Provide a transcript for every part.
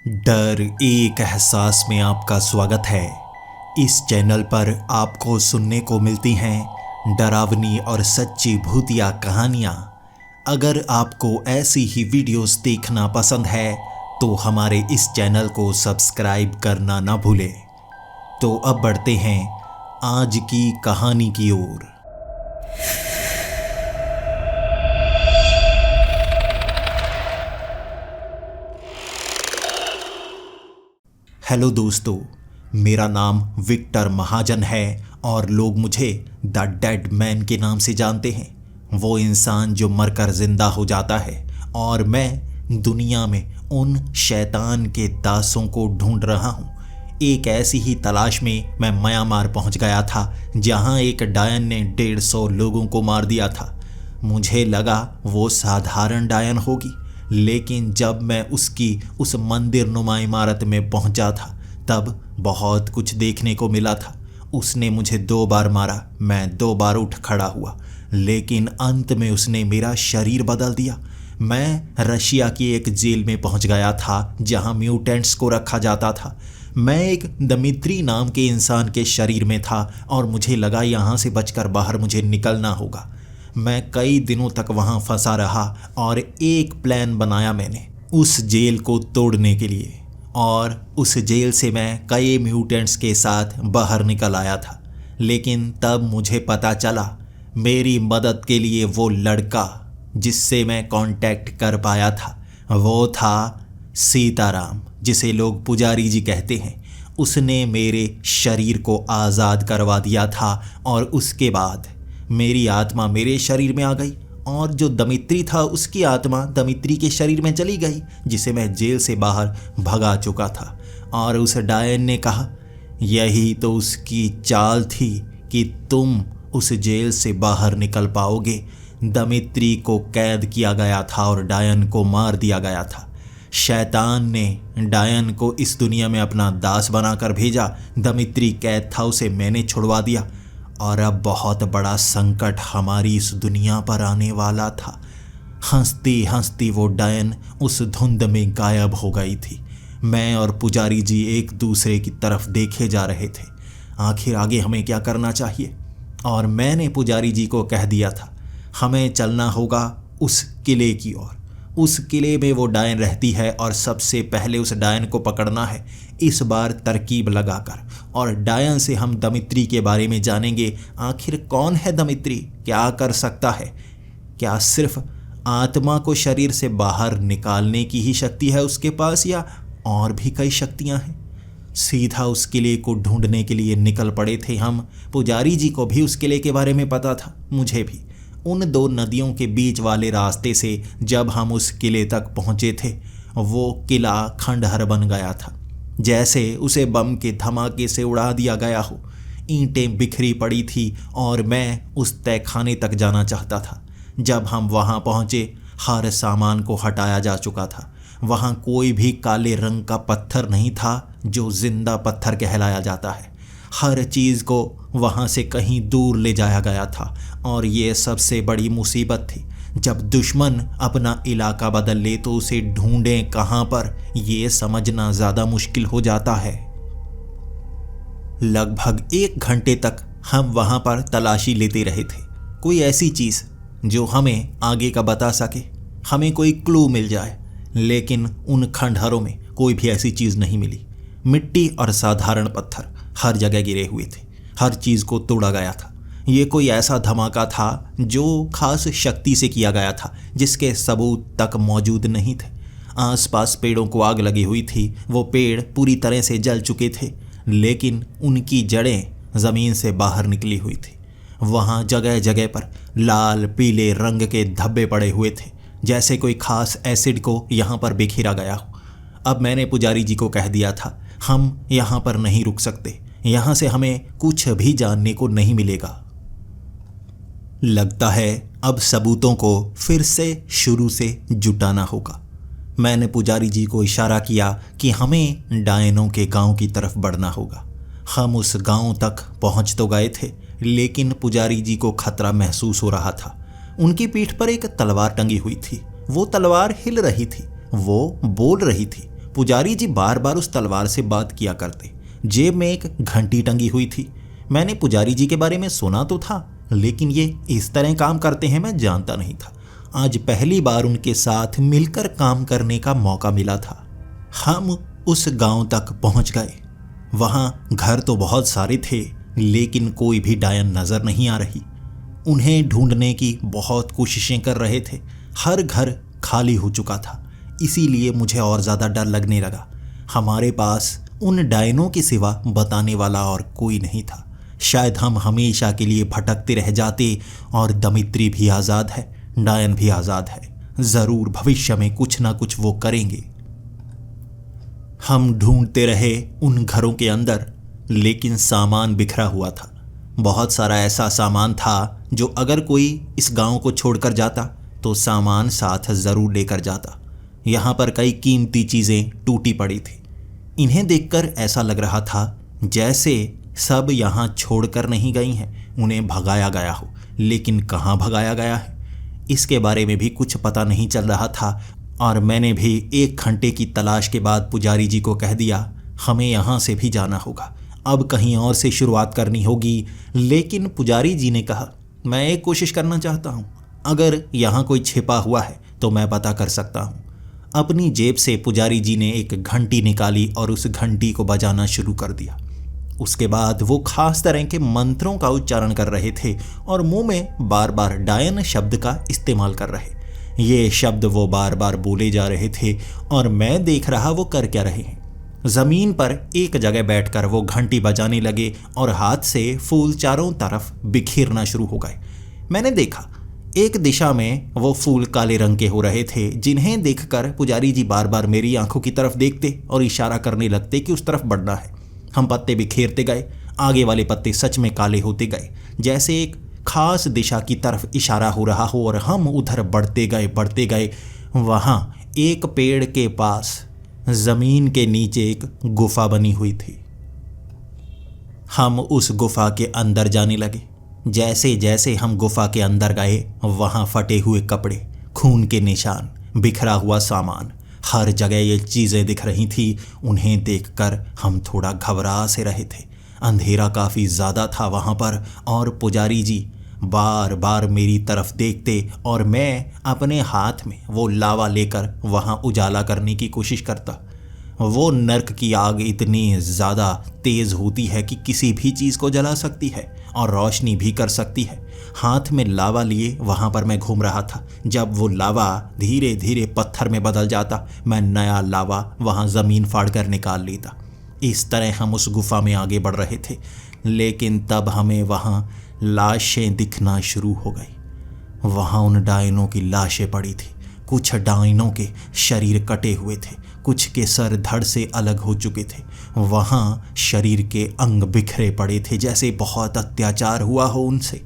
डर एक एहसास में आपका स्वागत है। इस चैनल पर आपको सुनने को मिलती हैं डरावनी और सच्ची भूतिया कहानियाँ। अगर आपको ऐसी ही वीडियोस देखना पसंद है तो हमारे इस चैनल को सब्सक्राइब करना ना भूलें। तो अब बढ़ते हैं आज की कहानी की ओर। हेलो दोस्तों, मेरा नाम विक्टर महाजन है और लोग मुझे द डेड मैन के नाम से जानते हैं। वो इंसान जो मरकर जिंदा हो जाता है और मैं दुनिया में उन शैतान के दासों को ढूंढ रहा हूँ। एक ऐसी ही तलाश में मैं म्यांमार पहुँच गया था जहाँ एक डायन ने 150 लोगों को मार दिया था। मुझे लगा वो साधारण डायन होगी, लेकिन जब मैं उसकी उस मंदिर नुमा इमारत में पहुंचा था तब बहुत कुछ देखने को मिला था। उसने मुझे 2 बार मारा, मैं 2 बार उठ खड़ा हुआ, लेकिन अंत में उसने मेरा शरीर बदल दिया। मैं रशिया की एक जेल में पहुंच गया था जहां म्यूटेंट्स को रखा जाता था। मैं एक दमित्री नाम के इंसान के शरीर में था और मुझे लगा यहाँ से बचकर बाहर मुझे निकलना होगा। मैं कई दिनों तक वहाँ फंसा रहा और एक प्लान बनाया मैंने उस जेल को तोड़ने के लिए, और उस जेल से मैं कई म्यूटेंट्स के साथ बाहर निकल आया था। लेकिन तब मुझे पता चला मेरी मदद के लिए वो लड़का जिससे मैं कांटेक्ट कर पाया था वो था सीताराम, जिसे लोग पुजारी जी कहते हैं। उसने मेरे शरीर को आज़ाद करवा दिया था और उसके बाद मेरी आत्मा मेरे शरीर में आ गई और जो दमित्री था उसकी आत्मा दमित्री के शरीर में चली गई, जिसे मैं जेल से बाहर भगा चुका था। और उस डायन ने कहा यही तो उसकी चाल थी कि तुम उस जेल से बाहर निकल पाओगे। दमित्री को कैद किया गया था और डायन को मार दिया गया था। शैतान ने डायन को इस दुनिया में अपना दास बनाकर भेजा। दमित्री कैद था, उसे मैंने छुड़वा दिया और अब बहुत बड़ा संकट हमारी इस दुनिया पर आने वाला था। हंसती हंसती वो डायन उस धुंध में गायब हो गई थी। मैं और पुजारी जी एक दूसरे की तरफ देखे जा रहे थे, आखिर आगे हमें क्या करना चाहिए। और मैंने पुजारी जी को कह दिया था हमें चलना होगा उस किले की ओर। उस किले में वो डायन रहती है और सबसे पहले उस डायन को पकड़ना है, इस बार तरकीब लगाकर। और डायन से हम दमित्री के बारे में जानेंगे। आखिर कौन है दमित्री, क्या कर सकता है? क्या सिर्फ आत्मा को शरीर से बाहर निकालने की ही शक्ति है उसके पास, या और भी कई शक्तियां हैं? सीधा उस किले को ढूंढने के लिए निकल पड़े थे हम। पुजारी जी को भी उस किले के बारे में पता था, मुझे भी। उन 2 नदियों के बीच वाले रास्ते से जब हम उस किले तक पहुंचे थे वो किला खंडहर बन गया था, जैसे उसे बम के धमाके से उड़ा दिया गया हो। ईंटें बिखरी पड़ी थी और मैं उस तहखाने तक जाना चाहता था। जब हम वहां पहुंचे हर सामान को हटाया जा चुका था। वहां कोई भी काले रंग का पत्थर नहीं था जो जिंदा पत्थर कहलाया जाता है। हर चीज़ को वहाँ से कहीं दूर ले जाया गया था। और ये सबसे बड़ी मुसीबत थी, जब दुश्मन अपना इलाका बदल ले तो उसे ढूंढें कहाँ पर, ये समझना ज़्यादा मुश्किल हो जाता है। लगभग 1 घंटे तक हम वहाँ पर तलाशी लेते रहे थे, कोई ऐसी चीज़ जो हमें आगे का बता सके, हमें कोई क्लू मिल जाए। लेकिन उन खंडहरों में कोई भी ऐसी चीज़ नहीं मिली। मिट्टी और साधारण पत्थर हर जगह गिरे हुए थे, हर चीज़ को तोड़ा गया था। ये कोई ऐसा धमाका था जो खास शक्ति से किया गया था, जिसके सबूत तक मौजूद नहीं थे। आसपास पेड़ों को आग लगी हुई थी, वो पेड़ पूरी तरह से जल चुके थे, लेकिन उनकी जड़ें ज़मीन से बाहर निकली हुई थी। वहाँ जगह जगह पर लाल पीले रंग के धब्बे पड़े हुए थे, जैसे कोई खास एसिड को यहाँ पर बिखेरा गया हो। अब मैंने पुजारी जी को कह दिया था हम यहाँ पर नहीं रुक सकते, यहाँ से हमें कुछ भी जानने को नहीं मिलेगा। लगता है अब सबूतों को फिर से शुरू से जुटाना होगा। मैंने पुजारी जी को इशारा किया कि हमें डायनों के गांव की तरफ बढ़ना होगा। हम उस गांव तक पहुंच तो गए थे, लेकिन पुजारी जी को खतरा महसूस हो रहा था। उनकी पीठ पर एक तलवार टंगी हुई थी, वो तलवार हिल रही थी, वो बोल रही थी। पुजारी जी बार बार उस तलवार से बात किया करते। जेब में एक घंटी टंगी हुई थी। मैंने पुजारी जी के बारे में सुना तो था, लेकिन ये इस तरह काम करते हैं मैं जानता नहीं था। आज पहली बार उनके साथ मिलकर काम करने का मौका मिला था। हम उस गांव तक पहुंच गए। वहां घर तो बहुत सारे थे, लेकिन कोई भी डायन नजर नहीं आ रही। उन्हें ढूंढने की बहुत कोशिशें कर रहे थे। हर घर खाली हो चुका था, इसीलिए मुझे और ज़्यादा डर लगने लगा। हमारे पास उन डायनों के सिवा बताने वाला और कोई नहीं था। शायद हम हमेशा के लिए भटकते रह जाते। और दमित्री भी आज़ाद है, डायन भी आज़ाद है। ज़रूर भविष्य में कुछ ना कुछ वो करेंगे। हम ढूंढते रहे उन घरों के अंदर, लेकिन सामान बिखरा हुआ था। बहुत सारा ऐसा सामान था जो अगर कोई इस गांव को छोड़कर जाता तो सामान साथ ज़रूर लेकर जाता। यहाँ पर कई कीमती चीज़ें टूटी पड़ी थी। इन्हें देखकर ऐसा लग रहा था जैसे सब यहाँ छोड़कर नहीं गई हैं, उन्हें भगाया गया हो। लेकिन कहाँ भगाया गया है, इसके बारे में भी कुछ पता नहीं चल रहा था। और मैंने भी 1 घंटे की तलाश के बाद पुजारी जी को कह दिया, हमें यहाँ से भी जाना होगा, अब कहीं और से शुरुआत करनी होगी। लेकिन पुजारी जी ने कहा, मैं एक कोशिश करना चाहता हूँ, अगर यहाँ कोई छिपा हुआ है तो मैं पता कर सकता हूँ। अपनी जेब से पुजारी जी ने एक घंटी निकाली और उस घंटी को बजाना शुरू कर दिया। उसके बाद वो खास तरह के मंत्रों का उच्चारण कर रहे थे और मुंह में बार बार डायन शब्द का इस्तेमाल कर रहे। ये शब्द वो बार बार बोले जा रहे थे और मैं देख रहा वो कर क्या रहे हैं। ज़मीन पर एक जगह बैठकर वो घंटी बजाने लगे और हाथ से फूल चारों तरफ बिखेरना शुरू हो गए। मैंने देखा एक दिशा में वो फूल काले रंग के हो रहे थे, जिन्हें देखकर पुजारी जी बार बार मेरी आंखों की तरफ देखते और इशारा करने लगते कि उस तरफ बढ़ना है। हम पत्ते बिखेरते गए, आगे वाले पत्ते सच में काले होते गए, जैसे एक खास दिशा की तरफ इशारा हो रहा हो, और हम उधर बढ़ते गए। वहाँ एक पेड़ के पास ज़मीन के नीचे एक गुफा बनी हुई थी। हम उस गुफा के अंदर जाने लगे। जैसे जैसे हम गुफा के अंदर गए, वहाँ फटे हुए कपड़े, खून के निशान, बिखरा हुआ सामान, हर जगह ये चीज़ें दिख रही थी। उन्हें देखकर हम थोड़ा घबरा से रहे थे। अंधेरा काफ़ी ज़्यादा था वहाँ पर, और पुजारी जी बार बार मेरी तरफ देखते और मैं अपने हाथ में वो लावा लेकर वहाँ उजाला करने की कोशिश करता। वो नर्क की आग इतनी ज़्यादा तेज़ होती है कि किसी भी चीज़ को जला सकती है और रोशनी भी कर सकती है। हाथ में लावा लिए वहाँ पर मैं घूम रहा था। जब वो लावा धीरे धीरे पत्थर में बदल जाता, मैं नया लावा वहाँ ज़मीन फाड़ कर निकाल लेता। इस तरह हम उस गुफा में आगे बढ़ रहे थे, लेकिन तब हमें वहाँ लाशें दिखना शुरू हो गई। वहाँ उन डायनों की लाशें पड़ी थी। कुछ डायनों के शरीर कटे हुए थे, कुछ के सर धड़ से अलग हो चुके थे। वहाँ शरीर के अंग बिखरे पड़े थे, जैसे बहुत अत्याचार हुआ हो उनसे,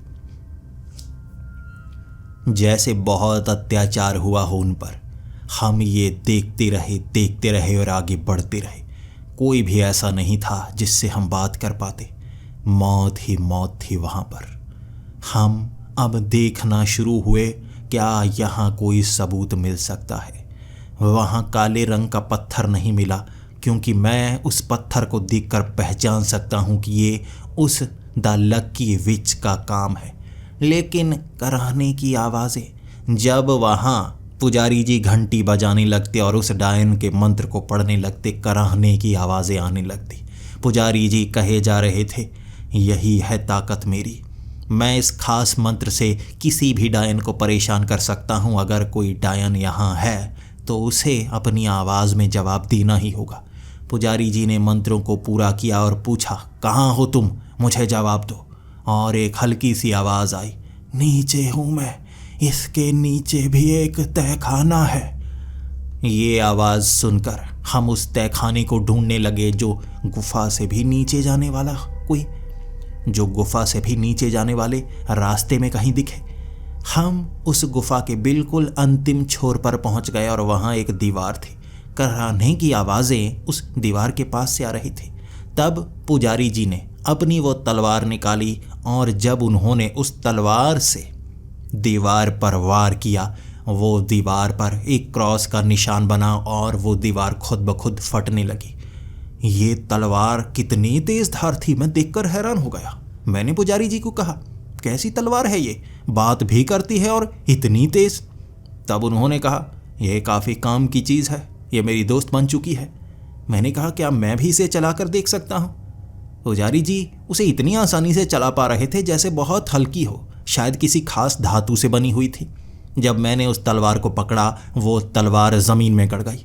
जैसे बहुत अत्याचार हुआ हो उन पर। हम ये देखते रहे और आगे बढ़ते रहे। कोई भी ऐसा नहीं था जिससे हम बात कर पाते। मौत ही मौत थी वहाँ पर। हम अब देखना शुरू हुए, क्या यहाँ कोई सबूत मिल सकता है। वहाँ काले रंग का पत्थर नहीं मिला, क्योंकि मैं उस पत्थर को देखकर पहचान सकता हूँ कि ये उस द लकी विच का काम है। लेकिन कराहने की आवाज़ें, जब वहाँ पुजारी जी घंटी बजाने लगते और उस डायन के मंत्र को पढ़ने लगते, कराहने की आवाज़ें आने लगती। पुजारी जी कहे जा रहे थे, यही है ताकत मेरी, मैं इस खास मंत्र से किसी भी डायन को परेशान कर सकता हूँ। अगर कोई डायन यहाँ है तो उसे अपनी आवाज़ में जवाब देना ही होगा। पुजारी जी ने मंत्रों को पूरा किया और पूछा, कहाँ हो तुम, मुझे जवाब दो। और एक हल्की सी आवाज़ आई, नीचे हूँ मैं, इसके नीचे भी एक तहखाना है। ये आवाज़ सुनकर हम उस तहखाने को ढूंढने लगे, जो गुफा से भी नीचे जाने वाले रास्ते में कहीं दिखे। हम उस गुफा के बिल्कुल अंतिम छोर पर पहुंच गए और वहां एक दीवार थी। कराहने की आवाज़ें उस दीवार के पास से आ रही थी। तब पुजारी जी ने अपनी वो तलवार निकाली और जब उन्होंने उस तलवार से दीवार पर वार किया, वो दीवार पर एक क्रॉस का निशान बना और वो दीवार खुद ब खुद फटने लगी। ये तलवार कितनी तेज धार थी, मैं देखकर हैरान हो गया। मैंने पुजारी जी को कहा, कैसी तलवार है ये, बात भी करती है और इतनी तेज। तब उन्होंने कहा, यह काफ़ी काम की चीज़ है, ये मेरी दोस्त बन चुकी है। मैंने कहा, क्या मैं भी इसे चलाकर देख सकता हूँ? पुजारी जी उसे इतनी आसानी से चला पा रहे थे जैसे बहुत हल्की हो, शायद किसी खास धातु से बनी हुई थी। जब मैंने उस तलवार को पकड़ा, वो तलवार ज़मीन में गड़ गई।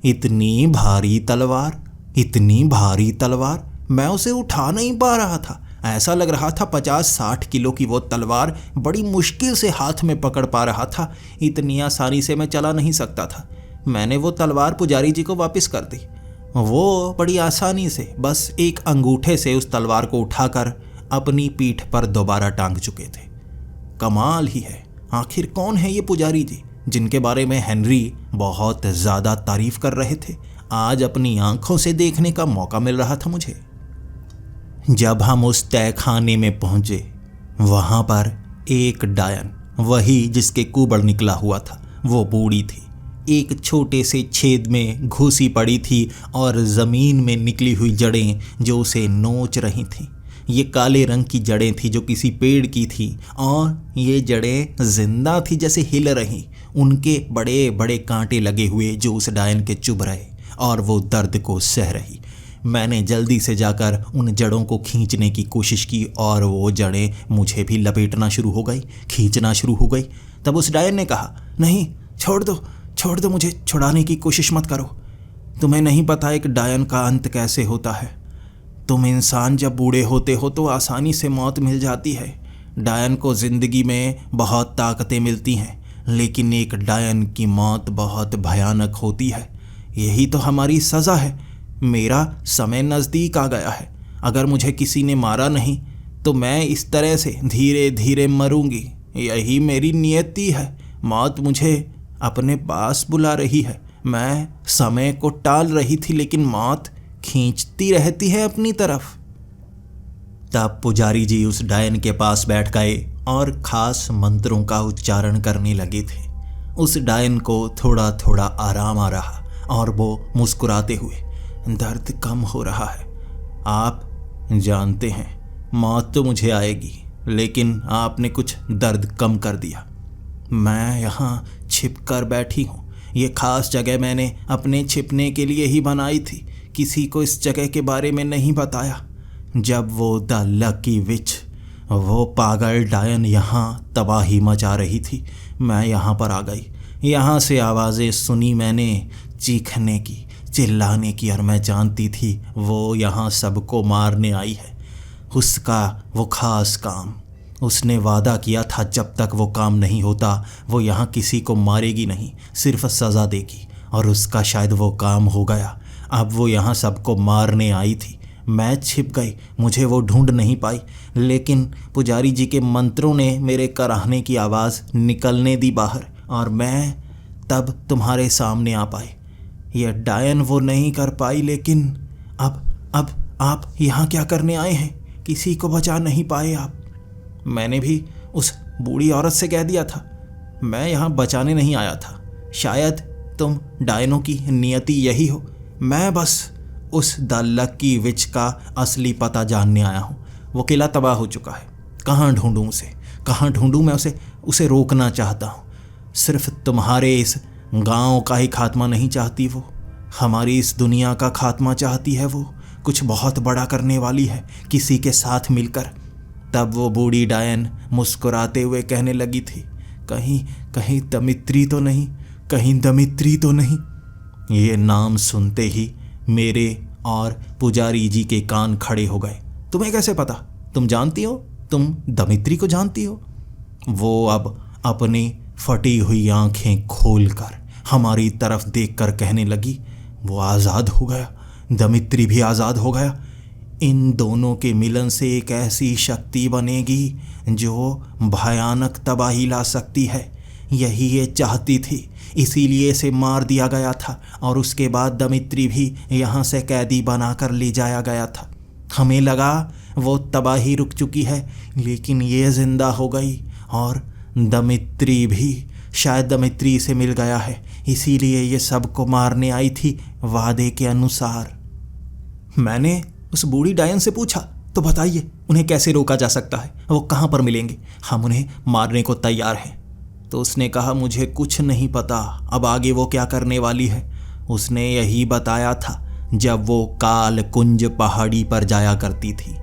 इतनी भारी तलवार, इतनी भारी तलवार, मैं उसे उठा नहीं पा रहा था। ऐसा लग रहा था 50-60 किलो की वो तलवार बड़ी मुश्किल से हाथ में पकड़ पा रहा था। इतनी आसानी से मैं चला नहीं सकता था। मैंने वो तलवार पुजारी जी को वापस कर दी। वो बड़ी आसानी से बस एक अंगूठे से उस तलवार को उठाकर अपनी पीठ पर दोबारा टांग चुके थे। कमाल ही है, आखिर कौन है ये पुजारी जी जिनके बारे में हेनरी बहुत ज़्यादा तारीफ कर रहे थे? आज अपनी आंखों से देखने का मौका मिल रहा था मुझे। जब हम उस तहखाने में पहुंचे, वहां पर एक डायन, वही जिसके कुबड़ निकला हुआ था, वो बूढ़ी थी। एक छोटे से छेद में घुसी पड़ी थी और ज़मीन में निकली हुई जड़ें जो उसे नोच रही थीं। ये काले रंग की जड़ें थी जो किसी पेड़ की थी और ये जड़ें जिंदा थी, जैसे हिल रही। उनके बड़े बड़े कांटे लगे हुए जो उस डायन के चुभ रहे और वो दर्द को सह रही। मैंने जल्दी से जाकर उन जड़ों को खींचने की कोशिश की और वो जड़ें मुझे भी लपेटना शुरू हो गई, खींचना शुरू हो गई। तब उस डायन ने कहा, नहीं, छोड़ दो, मुझे छुड़ाने की कोशिश मत करो। तुम्हें नहीं पता एक डायन का अंत कैसे होता है। तुम इंसान जब बूढ़े होते हो तो आसानी से मौत मिल जाती है। डायन को ज़िंदगी में बहुत ताकतें मिलती हैं, लेकिन एक डायन की मौत बहुत भयानक होती है। यही तो हमारी सज़ा है। मेरा समय नज़दीक आ गया है। अगर मुझे किसी ने मारा नहीं तो मैं इस तरह से धीरे धीरे मरूंगी। यही मेरी नियति है। मौत मुझे अपने पास बुला रही है। मैं समय को टाल रही थी, लेकिन मौत खींचती रहती है अपनी तरफ। तब पुजारी जी उस डायन के पास बैठ गए और खास मंत्रों का उच्चारण करने लगे थे। उस डायन को थोड़ा थोड़ा आराम आ रहा और वो मुस्कुराते हुए, दर्द कम हो रहा है। आप जानते हैं मौत तो मुझे आएगी, लेकिन आपने कुछ दर्द कम कर दिया। मैं यहाँ छिप कर बैठी हूँ। ये खास जगह मैंने अपने छिपने के लिए ही बनाई थी। किसी को इस जगह के बारे में नहीं बताया। जब वो द लकी विच, वो पागल डायन यहाँ तबाही मचा रही थी, मैं यहाँ पर आ गई। यहाँ से आवाज़ें सुनी मैंने, चीखने की, चिल्लाने की, और मैं जानती थी वो यहाँ सबको मारने आई है। उसका वो खास काम, उसने वादा किया था जब तक वो काम नहीं होता वो यहाँ किसी को मारेगी नहीं, सिर्फ सज़ा देगी। और उसका शायद वो काम हो गया। अब वो यहाँ सबको मारने आई थी। मैं छिप गई, मुझे वो ढूंढ नहीं पाई, लेकिन पुजारी जी के मंत्रों ने मेरे कराहने की आवाज़ निकलने दी बाहर, और मैं तब तुम्हारे सामने आ पाई। यह डायन वो नहीं कर पाई, लेकिन अब आप यहाँ क्या करने आए हैं? किसी को बचा नहीं पाए आप। मैंने भी उस बूढ़ी औरत से कह दिया था, मैं यहाँ बचाने नहीं आया था। शायद तुम डायनों की नियति यही हो। मैं बस उस द लकी विच का असली पता जानने आया हूँ। वो किला तबाह हो चुका है। कहाँ ढूंढूं उसे, कहाँ ढूंढूं मैं उसे रोकना चाहता हूँ। सिर्फ तुम्हारे इस गांव का ही खात्मा नहीं चाहती वो, हमारी इस दुनिया का खात्मा चाहती है वो। कुछ बहुत बड़ा करने वाली है किसी के साथ मिलकर। तब वो बूढ़ी डायन मुस्कुराते हुए कहने लगी थी, कहीं दमित्री तो नहीं, कहीं दमित्री तो नहीं। ये नाम सुनते ही मेरे और पुजारी जी के कान खड़े हो गए। तुम्हें कैसे पता? तुम जानती हो? तुम दमित्री को जानती हो? वो अब अपनी फटी हुई आंखें खोलकर हमारी तरफ देखकर कहने लगी, वो आज़ाद हो गया, दमित्री भी आज़ाद हो गया। इन दोनों के मिलन से एक ऐसी शक्ति बनेगी जो भयानक तबाही ला सकती है। यही ये चाहती थी, इसीलिए इसे मार दिया गया था और उसके बाद दमित्री भी यहाँ से कैदी बनाकर ले जाया गया था। हमें लगा वो तबाही रुक चुकी है, लेकिन ये जिंदा हो गई और दमित्री भी शायद दमित्री से मिल गया है, इसीलिए ये सबको मारने आई थी वादे के अनुसार। मैंने उस बूढ़ी डायन से पूछा, तो बताइए उन्हें कैसे रोका जा सकता है, वो कहाँ पर मिलेंगे, हम उन्हें मारने को तैयार हैं। तो उसने कहा, मुझे कुछ नहीं पता, अब आगे वो क्या करने वाली है। उसने यही बताया था जब वो काल कुंज पहाड़ी पर जाया करती थी।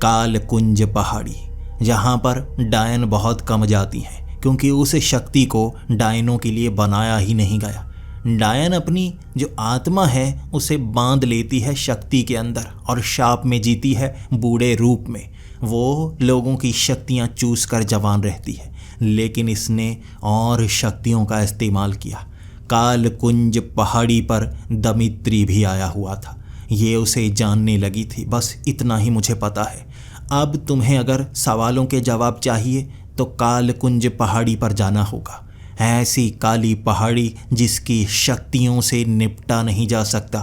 काल कुंज पहाड़ी, जहाँ पर डायन बहुत कम जाती हैं, क्योंकि उस शक्ति को डायनों के लिए बनाया ही नहीं गया। डायन अपनी जो आत्मा है उसे बांध लेती है शक्ति के अंदर और शाप में जीती है बूढ़े रूप में। वो लोगों की शक्तियाँ चूस कर जवान रहती है, लेकिन इसने और शक्तियों का इस्तेमाल किया। काल कुंज पहाड़ी पर दमित्री भी आया हुआ था, ये उसे जानने लगी थी। बस इतना ही मुझे पता है। अब तुम्हें अगर सवालों के जवाब चाहिए तो काल कुंज पहाड़ी पर जाना होगा। ऐसी काली पहाड़ी जिसकी शक्तियों से निपटा नहीं जा सकता।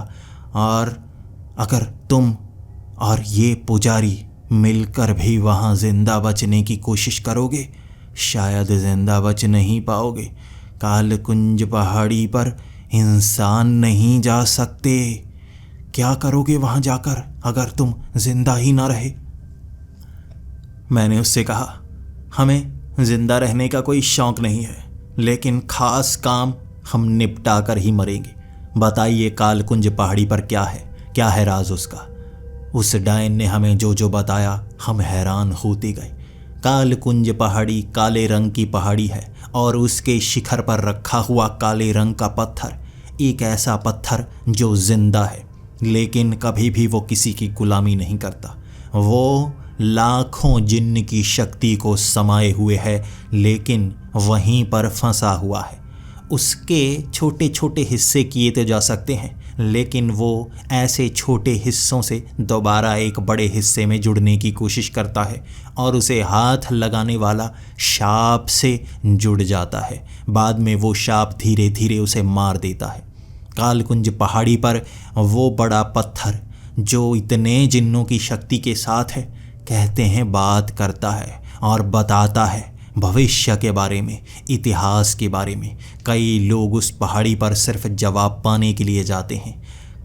और अगर तुम और ये पुजारी मिलकर भी वहाँ जिंदा बचने की कोशिश करोगे, शायद जिंदा बच नहीं पाओगे। काल कुंज पहाड़ी पर इंसान नहीं जा सकते। क्या करोगे वहाँ जाकर अगर तुम जिंदा ही ना रहे? मैंने उससे कहा, हमें जिंदा रहने का कोई शौक नहीं है, लेकिन खास काम हम निपटा कर ही मरेंगे। बताइए काल कुंज पहाड़ी पर क्या है राज उसका। उस डायन ने हमें जो जो बताया हम हैरान होते गए। काल कुंज पहाड़ी काले रंग की पहाड़ी है और उसके शिखर पर रखा हुआ काले रंग का पत्थर एक ऐसा पत्थर जो जिंदा है, लेकिन कभी भी वो किसी की गुलामी नहीं करता। वो लाखों जिन्न की शक्ति को समाये हुए है, लेकिन वहीं पर फंसा हुआ है। उसके छोटे छोटे हिस्से किए तो जा सकते हैं, लेकिन वो ऐसे छोटे हिस्सों से दोबारा एक बड़े हिस्से में जुड़ने की कोशिश करता है और उसे हाथ लगाने वाला शाप से जुड़ जाता है। बाद में वो शाप धीरे धीरे उसे मार देता है। कालकुंज पहाड़ी पर वो बड़ा पत्थर जो इतने जिन्नों की शक्ति के साथ है, कहते हैं बात करता है और बताता है भविष्य के बारे में, इतिहास के बारे में। कई लोग उस पहाड़ी पर सिर्फ जवाब पाने के लिए जाते हैं,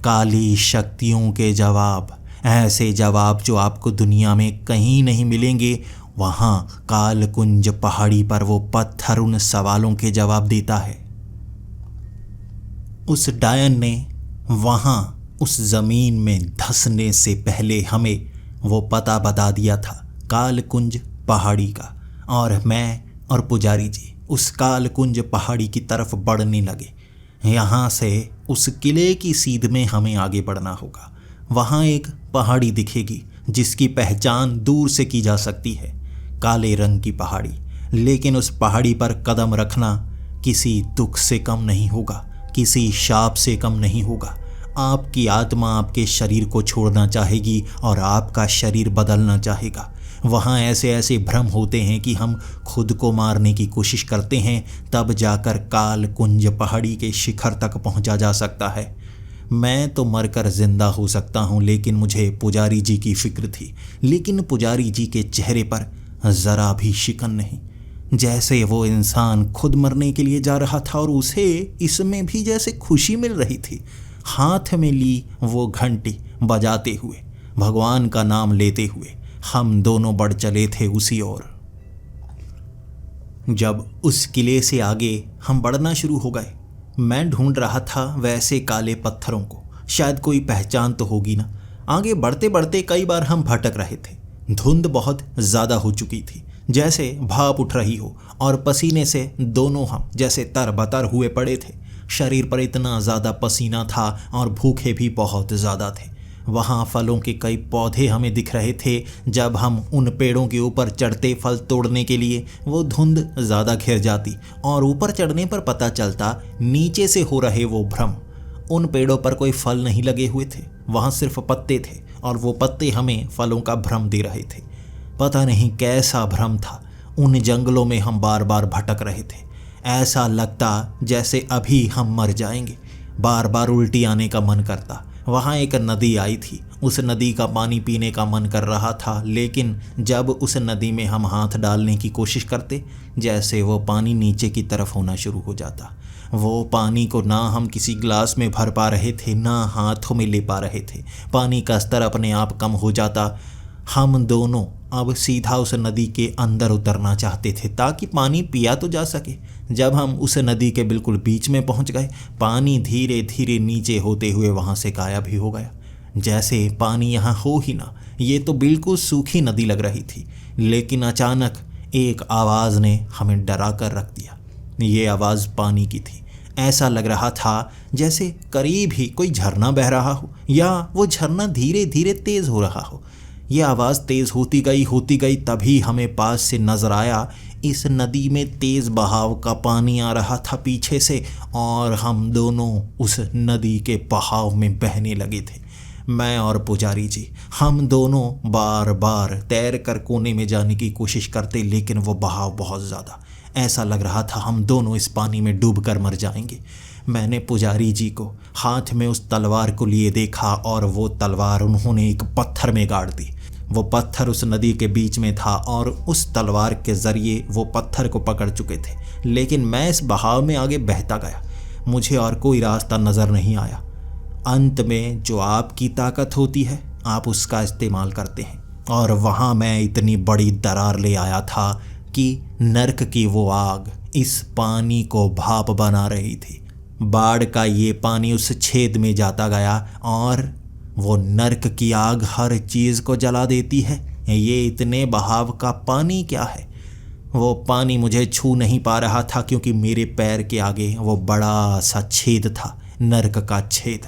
काली शक्तियों के जवाब, ऐसे जवाब जो आपको दुनिया में कहीं नहीं मिलेंगे। वहाँ कालकुंज पहाड़ी पर वो पत्थर उन सवालों के जवाब देता है। उस डायन ने वहाँ उस ज़मीन में धंसने से पहले हमें वो पता बता दिया था कालकुंज पहाड़ी का, और मैं और पुजारी जी उस कालकुंज पहाड़ी की तरफ बढ़ने लगे। यहाँ से उस किले की सीध में हमें आगे बढ़ना होगा। वहाँ एक पहाड़ी दिखेगी जिसकी पहचान दूर से की जा सकती है, काले रंग की पहाड़ी। लेकिन उस पहाड़ी पर कदम रखना किसी दुख से कम नहीं होगा, किसी शाप से कम नहीं होगा। आपकी आत्मा आपके शरीर को छोड़ना चाहेगी और आपका शरीर बदलना चाहेगा। वहाँ ऐसे ऐसे भ्रम होते हैं कि हम खुद को मारने की कोशिश करते हैं, तब जाकर कालकुंज पहाड़ी के शिखर तक पहुँचा जा सकता है। मैं तो मरकर जिंदा हो सकता हूँ, लेकिन मुझे पुजारी जी की फिक्र थी। लेकिन पुजारी जी के चेहरे पर ज़रा भी शिकन नहीं, जैसे वो इंसान खुद मरने के लिए जा रहा था और उसे इसमें भी जैसे खुशी मिल रही थी। हाथ में ली वो घंटी बजाते हुए, भगवान का नाम लेते हुए हम दोनों बढ़ चले थे उसी ओर। जब उस किले से आगे हम बढ़ना शुरू हो गए, मैं ढूंढ रहा था वैसे काले पत्थरों को, शायद कोई पहचान तो होगी ना। आगे बढ़ते बढ़ते कई बार हम भटक रहे थे। धुंध बहुत ज़्यादा हो चुकी थी, जैसे भाप उठ रही हो, और पसीने से दोनों हम जैसे तरबतर हुए पड़े थे। शरीर पर इतना ज़्यादा पसीना था और भूखे भी बहुत ज़्यादा थे। वहाँ फलों के कई पौधे हमें दिख रहे थे। जब हम उन पेड़ों के ऊपर चढ़ते फल तोड़ने के लिए, वो धुंध ज़्यादा घिर जाती और ऊपर चढ़ने पर पता चलता नीचे से हो रहे वो भ्रम। उन पेड़ों पर कोई फल नहीं लगे हुए थे, वहाँ सिर्फ पत्ते थे और वो पत्ते हमें फलों का भ्रम दे रहे थे। पता नहीं कैसा भ्रम था। उन जंगलों में हम बार बार भटक रहे थे। ऐसा लगता जैसे अभी हम मर जाएंगे। बार बार उल्टी आने का मन करता। वहाँ एक नदी आई थी। उस नदी का पानी पीने का मन कर रहा था, लेकिन जब उस नदी में हम हाथ डालने की कोशिश करते, जैसे वो पानी नीचे की तरफ होना शुरू हो जाता। वो पानी को ना हम किसी ग्लास में भर पा रहे थे, ना हाथों में ले पा रहे थे। पानी का स्तर अपने आप कम हो जाता। हम दोनों अब सीधा उस नदी के अंदर उतरना चाहते थे ताकि पानी पिया तो जा सके। जब हम उस नदी के बिल्कुल बीच में पहुंच गए, पानी धीरे धीरे नीचे होते हुए वहां से गायब ही हो गया, जैसे पानी यहाँ हो ही ना। ये तो बिल्कुल सूखी नदी लग रही थी। लेकिन अचानक एक आवाज़ ने हमें डरा कर रख दिया। ये आवाज़ पानी की थी। ऐसा लग रहा था जैसे करीब ही कोई झरना बह रहा हो, या वो झरना धीरे धीरे तेज़ हो रहा हो। ये आवाज़ तेज़ होती गई, तभी हमें पास से नज़र आया इस नदी में तेज़ बहाव का पानी आ रहा था पीछे से, और हम दोनों उस नदी के बहाव में बहने लगे थे। मैं और पुजारी जी, हम दोनों बार बार तैर कर कोने में जाने की कोशिश करते, लेकिन वो बहाव बहुत ज़्यादा। ऐसा लग रहा था हम दोनों इस पानी में डूब कर मर जाएंगे। मैंने पुजारी जी को हाथ में उस तलवार को लिए देखा, और वो तलवार उन्होंने एक पत्थर में गाड़ दी। वो पत्थर उस नदी के बीच में था, और उस तलवार के ज़रिए वो पत्थर को पकड़ चुके थे। लेकिन मैं इस बहाव में आगे बहता गया। मुझे और कोई रास्ता नज़र नहीं आया। अंत में जो आपकी ताकत होती है, आप उसका इस्तेमाल करते हैं। और वहाँ मैं इतनी बड़ी दरार ले आया था कि नर्क की वो आग इस पानी को भाप बना रही थी। बाढ़ का ये पानी उस छेद में जाता गया, और वो नर्क की आग हर चीज़ को जला देती है। ये इतने बहाव का पानी क्या है? वो पानी मुझे छू नहीं पा रहा था, क्योंकि मेरे पैर के आगे वो बड़ा सा छेद था, नर्क का छेद।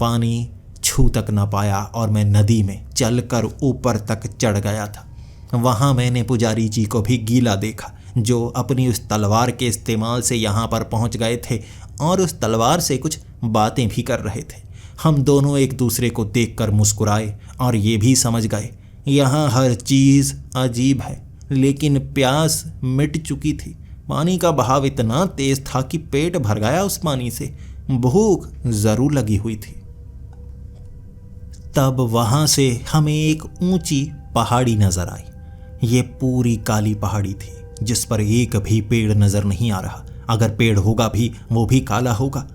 पानी छू तक न पाया, और मैं नदी में चलकर ऊपर तक चढ़ गया था। वहाँ मैंने पुजारी जी को भी गीला देखा, जो अपनी उस तलवार के इस्तेमाल से यहाँ पर पहुँच गए थे, और उस तलवार से कुछ बातें भी कर रहे थे। हम दोनों एक दूसरे को देखकर मुस्कुराए, और ये भी समझ गए यहाँ हर चीज़ अजीब है। लेकिन प्यास मिट चुकी थी। पानी का बहाव इतना तेज़ था कि पेट भर गया उस पानी से। भूख ज़रूर लगी हुई थी। तब वहाँ से हमें एक ऊंची पहाड़ी नज़र आई। ये पूरी काली पहाड़ी थी, जिस पर एक भी पेड़ नज़र नहीं आ रहा। अगर पेड़ होगा भी, वो भी काला होगा।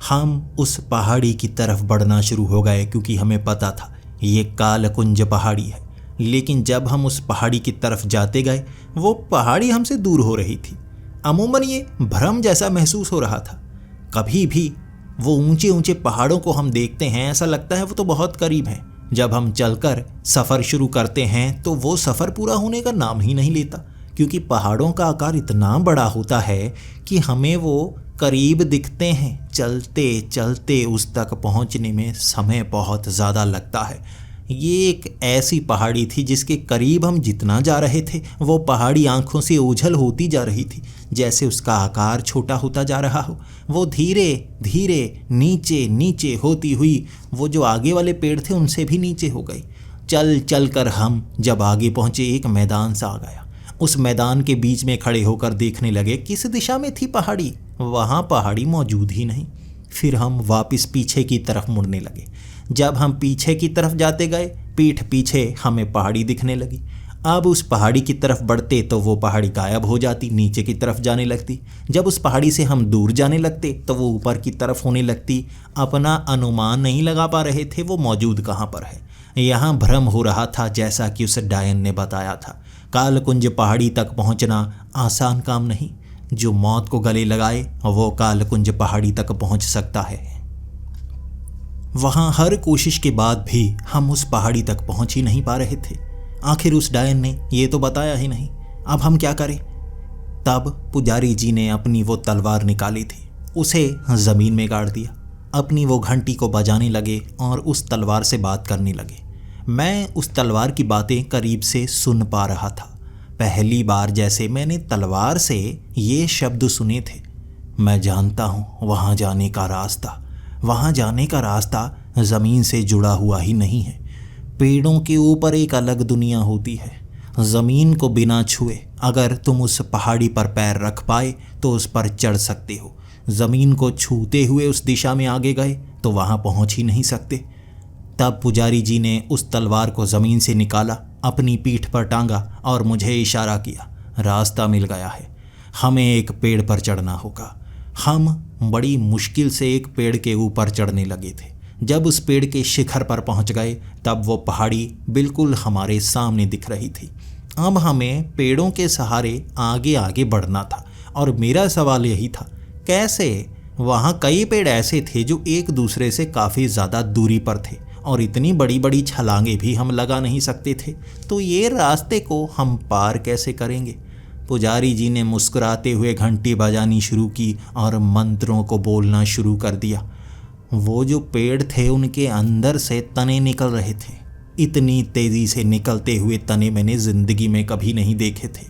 हम उस पहाड़ी की तरफ बढ़ना शुरू हो गए, क्योंकि हमें पता था ये कालकुंज पहाड़ी है। लेकिन जब हम उस पहाड़ी की तरफ जाते गए, वो पहाड़ी हमसे दूर हो रही थी। अमूमन ये भ्रम जैसा महसूस हो रहा था। कभी भी वो ऊंचे ऊंचे पहाड़ों को हम देखते हैं, ऐसा लगता है वो तो बहुत करीब हैं। जब हम चलकर सफ़र शुरू करते हैं तो वो सफ़र पूरा होने का नाम ही नहीं लेता, क्योंकि पहाड़ों का आकार इतना बड़ा होता है कि हमें वो करीब दिखते हैं। चलते चलते उस तक पहुंचने में समय बहुत ज़्यादा लगता है। ये एक ऐसी पहाड़ी थी जिसके करीब हम जितना जा रहे थे, वो पहाड़ी आंखों से ओझल होती जा रही थी, जैसे उसका आकार छोटा होता जा रहा हो। वो धीरे धीरे नीचे नीचे होती हुई वो जो आगे वाले पेड़ थे उनसे भी नीचे हो गई। चल चल कर हम जब आगे पहुँचे, एक मैदान सा आ गया। उस मैदान के बीच में खड़े होकर देखने लगे किस दिशा में थी पहाड़ी। वहाँ पहाड़ी मौजूद ही नहीं। फिर हम वापस पीछे की तरफ मुड़ने लगे। जब हम पीछे की तरफ जाते गए, पीठ पीछे हमें पहाड़ी दिखने लगी। अब उस पहाड़ी की तरफ बढ़ते तो वो पहाड़ी गायब हो जाती, नीचे की तरफ जाने लगती। जब उस पहाड़ी से हम दूर जाने लगते तो वो ऊपर की तरफ होने लगती। अपना अनुमान नहीं लगा पा रहे थे वो मौजूद कहाँ पर है। यहाँ भ्रम हो रहा था, जैसा कि उस डायन ने बताया था। कालकुंज पहाड़ी तक पहुँचना आसान काम नहीं। जो मौत को गले लगाए वो कालकुंज पहाड़ी तक पहुँच सकता है। वहाँ हर कोशिश के बाद भी हम उस पहाड़ी तक पहुँच ही नहीं पा रहे थे। आखिर उस डायन ने ये तो बताया ही नहीं, अब हम क्या करें। तब पुजारी जी ने अपनी वो तलवार निकाली थी, उसे ज़मीन में गाड़ दिया। अपनी वो घंटी को बजाने लगे और उस तलवार से बात करने लगे। मैं उस तलवार की बातें करीब से सुन पा रहा था। पहली बार जैसे मैंने तलवार से ये शब्द सुने थे, मैं जानता हूँ वहाँ जाने का रास्ता। वहाँ जाने का रास्ता ज़मीन से जुड़ा हुआ ही नहीं है। पेड़ों के ऊपर एक अलग दुनिया होती है। ज़मीन को बिना छुए अगर तुम उस पहाड़ी पर पैर रख पाए तो उस पर चढ़ सकते हो। ज़मीन को छूते हुए उस दिशा में आगे गए तो वहाँ पहुँच ही नहीं सकते। तब पुजारी जी ने उस तलवार को ज़मीन से निकाला, अपनी पीठ पर टांगा और मुझे इशारा किया। रास्ता मिल गया है, हमें एक पेड़ पर चढ़ना होगा। हम बड़ी मुश्किल से एक पेड़ के ऊपर चढ़ने लगे थे। जब उस पेड़ के शिखर पर पहुंच गए तब वो पहाड़ी बिल्कुल हमारे सामने दिख रही थी। अब हमें पेड़ों के सहारे आगे आगे बढ़ना था और मेरा सवाल यही था, कैसे? वहाँ कई पेड़ ऐसे थे जो एक दूसरे से काफ़ी ज़्यादा दूरी पर थे और इतनी बड़ी बड़ी छलांगे भी हम लगा नहीं सकते थे, तो ये रास्ते को हम पार कैसे करेंगे? पुजारी जी ने मुस्कुराते हुए घंटी बजानी शुरू की और मंत्रों को बोलना शुरू कर दिया। वो जो पेड़ थे उनके अंदर से तने निकल रहे थे। इतनी तेज़ी से निकलते हुए तने मैंने ज़िंदगी में कभी नहीं देखे थे।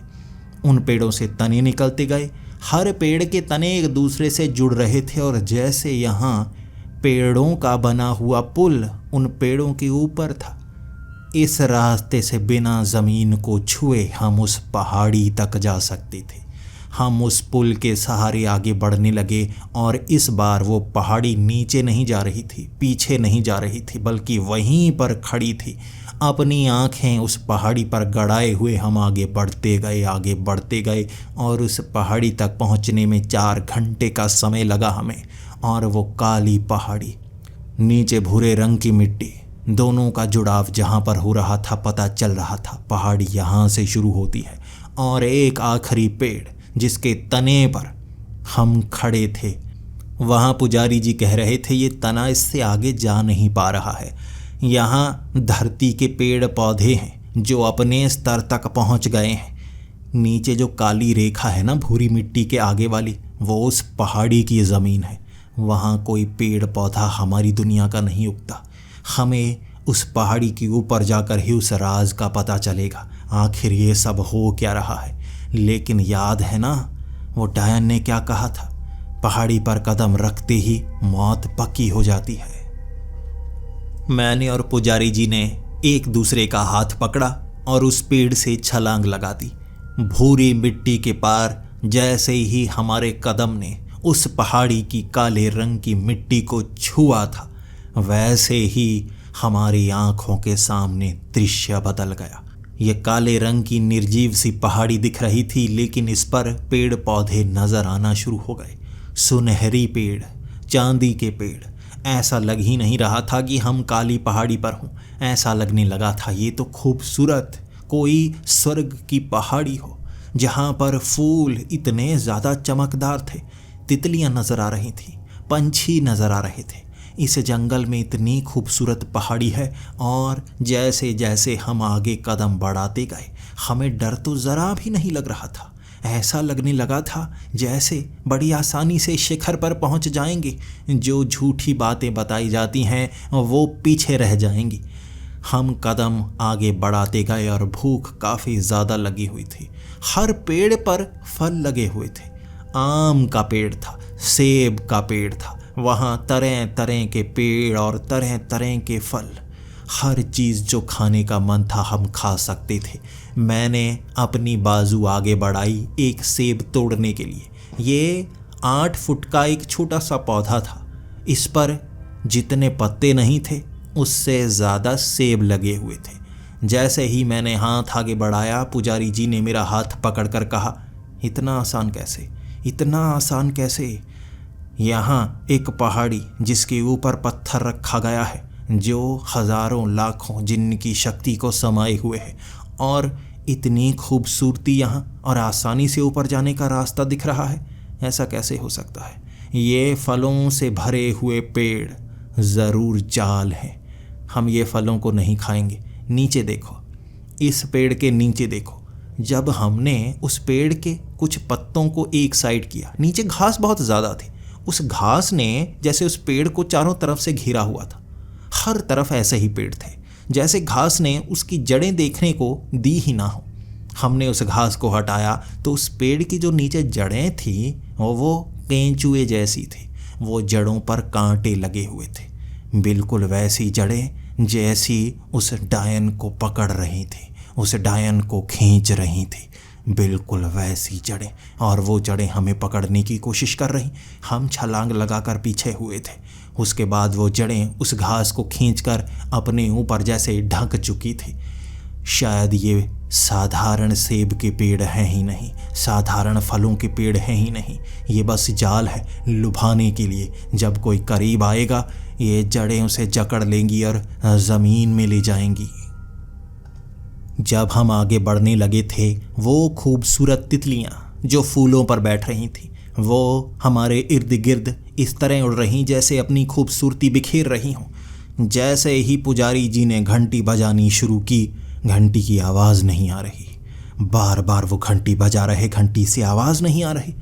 उन पेड़ों से तने निकलते गए, हर पेड़ के तने एक दूसरे से जुड़ रहे थे और जैसे यहाँ पेड़ों का बना हुआ पुल उन पेड़ों के ऊपर था। इस रास्ते से बिना ज़मीन को छुए हम उस पहाड़ी तक जा सकते थे। हम उस पुल के सहारे आगे बढ़ने लगे और इस बार वो पहाड़ी नीचे नहीं जा रही थी, पीछे नहीं जा रही थी, बल्कि वहीं पर खड़ी थी। अपनी आंखें उस पहाड़ी पर गड़ाए हुए हम आगे बढ़ते गए और उस पहाड़ी तक पहुंचने में 4 घंटे का समय लगा हमें। और वो काली पहाड़ी, नीचे भूरे रंग की मिट्टी, दोनों का जुड़ाव जहाँ पर हो रहा था पता चल रहा था। पहाड़ी यहाँ से शुरू होती है और एक आखिरी पेड़ जिसके तने पर हम खड़े थे, वहाँ पुजारी जी कह रहे थे ये तना इससे आगे जा नहीं पा रहा है। यहाँ धरती के पेड़ पौधे हैं जो अपने स्तर तक पहुँच गए हैं। नीचे जो काली रेखा है ना भूरी मिट्टी के आगे वाली, वो उस पहाड़ी की ज़मीन है। वहाँ कोई पेड़ पौधा हमारी दुनिया का नहीं उगता। हमें उस पहाड़ी के ऊपर जाकर ही उस राज का पता चलेगा आखिर ये सब हो क्या रहा है। लेकिन याद है ना वो डायन ने क्या कहा था, पहाड़ी पर कदम रखते ही मौत पक्की हो जाती है। मैंने और पुजारी जी ने एक दूसरे का हाथ पकड़ा और उस पेड़ से छलांग लगा दी। भूरी मिट्टी के पार जैसे ही हमारे कदम ने उस पहाड़ी की काले रंग की मिट्टी को छुआ था, वैसे ही हमारी आंखों के सामने दृश्य बदल गया। ये काले रंग की निर्जीव सी पहाड़ी दिख रही थी, लेकिन इस पर पेड़ पौधे नजर आना शुरू हो गए। सुनहरी पेड़, चांदी के पेड़। ऐसा लग ही नहीं रहा था कि हम काली पहाड़ी पर हों। ऐसा लगने लगा था ये तो खूबसूरत कोई स्वर्ग की पहाड़ी हो, जहाँ पर फूल इतने ज़्यादा चमकदार थे, तितलियाँ नज़र आ रही थी, पंछी नज़र आ रहे थे। इस जंगल में इतनी खूबसूरत पहाड़ी है। और जैसे जैसे हम आगे कदम बढ़ाते गए हमें डर तो ज़रा भी नहीं लग रहा था। ऐसा लगने लगा था जैसे बड़ी आसानी से शिखर पर पहुंच जाएंगे। जो झूठी बातें बताई जाती हैं वो पीछे रह जाएंगी। हम कदम आगे बढ़ाते गए और भूख काफ़ी ज़्यादा लगी हुई थी। हर पेड़ पर फल लगे हुए थे। आम का पेड़ था, सेब का पेड़ था, वहाँ तरह तरह के पेड़ और तरह तरह के फल। हर चीज़ जो खाने का मन था हम खा सकते थे। मैंने अपनी बाजू आगे बढ़ाई एक सेब तोड़ने के लिए। ये 8 फुट का एक छोटा सा पौधा था। इस पर जितने पत्ते नहीं थे उससे ज़्यादा सेब लगे हुए थे। जैसे ही मैंने हाथ आगे बढ़ाया, पुजारी जी ने मेरा हाथ पकड़कर कहा, इतना आसान कैसे, इतना आसान कैसे? यहाँ एक पहाड़ी जिसके ऊपर पत्थर रखा गया है जो हज़ारों लाखों जिन्न की शक्ति को समाये हुए है, और इतनी खूबसूरती यहाँ और आसानी से ऊपर जाने का रास्ता दिख रहा है। ऐसा कैसे हो सकता है? ये फलों से भरे हुए पेड़ ज़रूर जाल हैं। हम ये फलों को नहीं खाएंगे। नीचे देखो, इस पेड़ के नीचे देखो। जब हमने उस पेड़ के कुछ पत्तों को एक साइड किया, नीचे घास बहुत ज़्यादा थी। उस घास ने जैसे उस पेड़ को चारों तरफ से घिरा हुआ था। हर तरफ ऐसे ही पेड़ थे, जैसे घास ने उसकी जड़ें देखने को दी ही ना हो। हमने उस घास को हटाया तो उस पेड़ की जो नीचे जड़ें थी वो केंचुए जैसी थी। वो जड़ों पर कांटे लगे हुए थे, बिल्कुल वैसी जड़ें जैसी उस डायन को पकड़ रही थी, उस डायन को खींच रही थी। बिल्कुल वैसी जड़ें, और वो जड़ें हमें पकड़ने की कोशिश कर रही। हम छलांग लगाकर पीछे हुए थे। उसके बाद वो जड़ें उस घास को खींचकर अपने ऊपर जैसे ढक चुकी थी। शायद ये साधारण सेब के पेड़ हैं ही नहीं, साधारण फलों के पेड़ हैं ही नहीं, ये बस जाल है लुभाने के लिए। जब कोई करीब आएगा ये जड़ें उसे जकड़ लेंगी और ज़मीन में ले जाएंगी। जब हम आगे बढ़ने लगे थे, वो खूबसूरत तितलियाँ जो फूलों पर बैठ रही थीं, वो हमारे इर्द गिर्द इस तरह उड़ रहीं जैसे अपनी खूबसूरती बिखेर रही हों। जैसे ही पुजारी जी ने घंटी बजानी शुरू की, घंटी की आवाज़ नहीं आ रही। बार बार वो घंटी बजा रहे, घंटी से आवाज़ नहीं आ रही।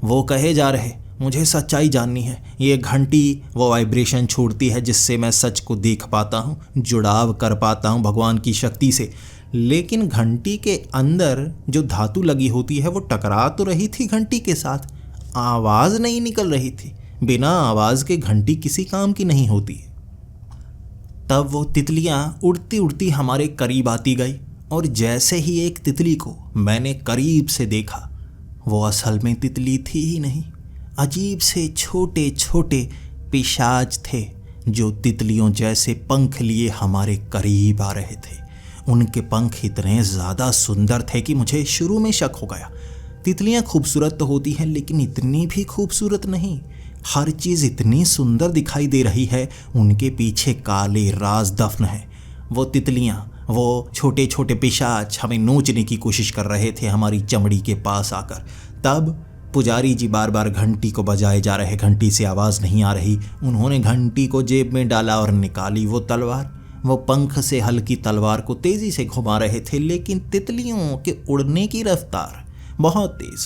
वो कहे जा रहे, मुझे सच्चाई जाननी है। ये घंटी वो वाइब्रेशन छोड़ती है जिससे मैं सच को देख पाता हूँ, जुड़ाव कर पाता हूँ भगवान की शक्ति से। लेकिन घंटी के अंदर जो धातु लगी होती है वो टकरा तो रही थी घंटी के साथ, आवाज़ नहीं निकल रही थी। बिना आवाज़ के घंटी किसी काम की नहीं होती। तब वो तितलियाँ उड़ती उड़ती हमारे करीब आती गई, और जैसे ही एक तितली को मैंने करीब से देखा, वो असल में तितली थी ही नहीं, अजीब से छोटे छोटे पिशाच थे जो तितलियों जैसे पंख लिए हमारे करीब आ रहे थे। उनके पंख इतने ज़्यादा सुंदर थे कि मुझे शुरू में शक हो गया। तितलियाँ खूबसूरत तो होती हैं लेकिन इतनी भी खूबसूरत नहीं। हर चीज़ इतनी सुंदर दिखाई दे रही है, उनके पीछे काले राज दफन हैं। वो तितलियाँ, वो छोटे छोटे पिशाच हमें नोचने की कोशिश कर रहे थे हमारी चमड़ी के पास आकर। तब पुजारी जी बार बार घंटी को बजाए जा रहे, घंटी से आवाज़ नहीं आ रही। उन्होंने घंटी को जेब में डाला और निकाली वो तलवार। वो पंख से हल्की तलवार को तेज़ी से घुमा रहे थे, लेकिन तितलियों के उड़ने की रफ्तार बहुत तेज़।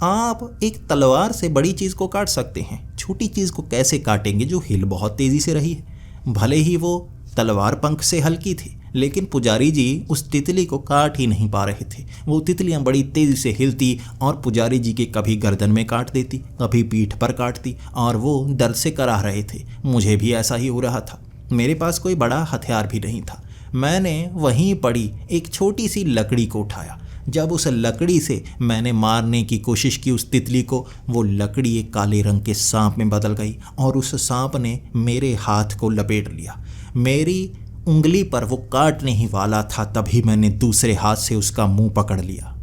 आप एक तलवार से बड़ी चीज़ को काट सकते हैं, छोटी चीज़ को कैसे काटेंगे जो हिल बहुत तेज़ी से रही है। भले ही वो तलवार पंख से हल्की थी, लेकिन पुजारी जी उस तितली को काट ही नहीं पा रहे थे। वो तितलियां बड़ी तेज़ी से हिलती और पुजारी जी के कभी गर्दन में काट देती, कभी पीठ पर काटती, और वो दर्द से कराह रहे थे। मुझे भी ऐसा ही हो रहा था। मेरे पास कोई बड़ा हथियार भी नहीं था। मैंने वहीं पड़ी एक छोटी सी लकड़ी को उठाया। जब उस लकड़ी से मैंने मारने की कोशिश की उस तितली को, वो लकड़ी एक काले रंग के सांप में बदल गई और उस सांप ने मेरे हाथ को लपेट लिया। मेरी उंगली पर वो काटने ही वाला था, तभी मैंने दूसरे हाथ से उसका मुंह पकड़ लिया।